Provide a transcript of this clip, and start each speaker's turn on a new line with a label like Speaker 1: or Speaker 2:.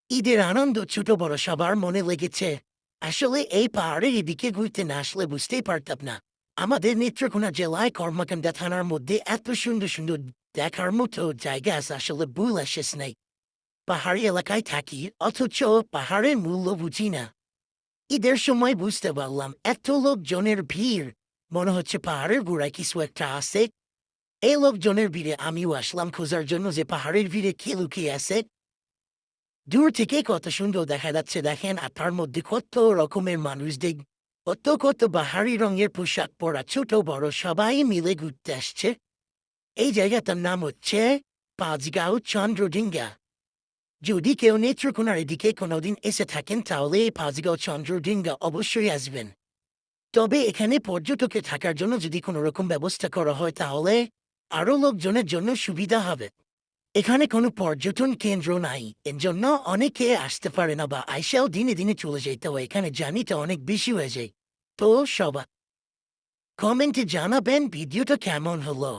Speaker 1: ঈদের আনন্দ ছোট বড় সবার মনে লেগেছে। আসলে এই পাহাড়ের এদিকে ঘুরতে না আসলে বুঝতেই পারতাম না আমাদের নেত্রকোনা জেলায় কর্মকাণ্ডা থানার মধ্যে এত সুন্দর সুন্দর দেখার মতো জায়গা আছে। আসলে ভুল শেষ নেই। পাহাড়ি এলাকায় থাকি অথচ পাহাড়ের মূল্য বুঝি না। ঈদের সময় বুঝতে পারলাম এত লোকজনের ভিড়, মনে হচ্ছে পাহাড়ের গোড়ায় কিছু একটা আছে। এই লোকজনের ভিড়ে আমিও আসলাম খোঁজার জন্য যে পাহাড়ের ভিড়ে কে লুকিয়ে আছে। দূর থেকে কত সুন্দর দেখা যাচ্ছে দেখেন, আর তার মধ্যে কত রকমের মানুষ দেখ, কত কত বাহারি রঙের পোশাক পরা ছোট বড় সবাই মিলে ঘুরতে আসছে। এই জায়গাটার নাম হচ্ছে পাঁচগাঁও চন্দ্রডিঙ্গা। যদি কেউ নেত্রকোনার এদিকে কোনোদিন এসে থাকেন তাহলে এই পাঁচগাঁও চন্দ্রডিঙ্গা অবশ্যই আসবেন। তবে এখানে পর্যটকের থাকার জন্য যদি কোনো রকম ব্যবস্থা করা হয় তাহলে আরো লোকজনের জন্য সুবিধা হবে। এখানে কোনো পর্যটন কেন্দ্র নাই, এর জন্য অনেকে আসতে পারে না বা আইসাও দিনে দিনে চলে যেতে হয়। এখানে জার্নিটা অনেক বেশি হয়ে যায়। তো সবাই কমেন্টে জানাবেন ভিডিওটা কেমন হলো।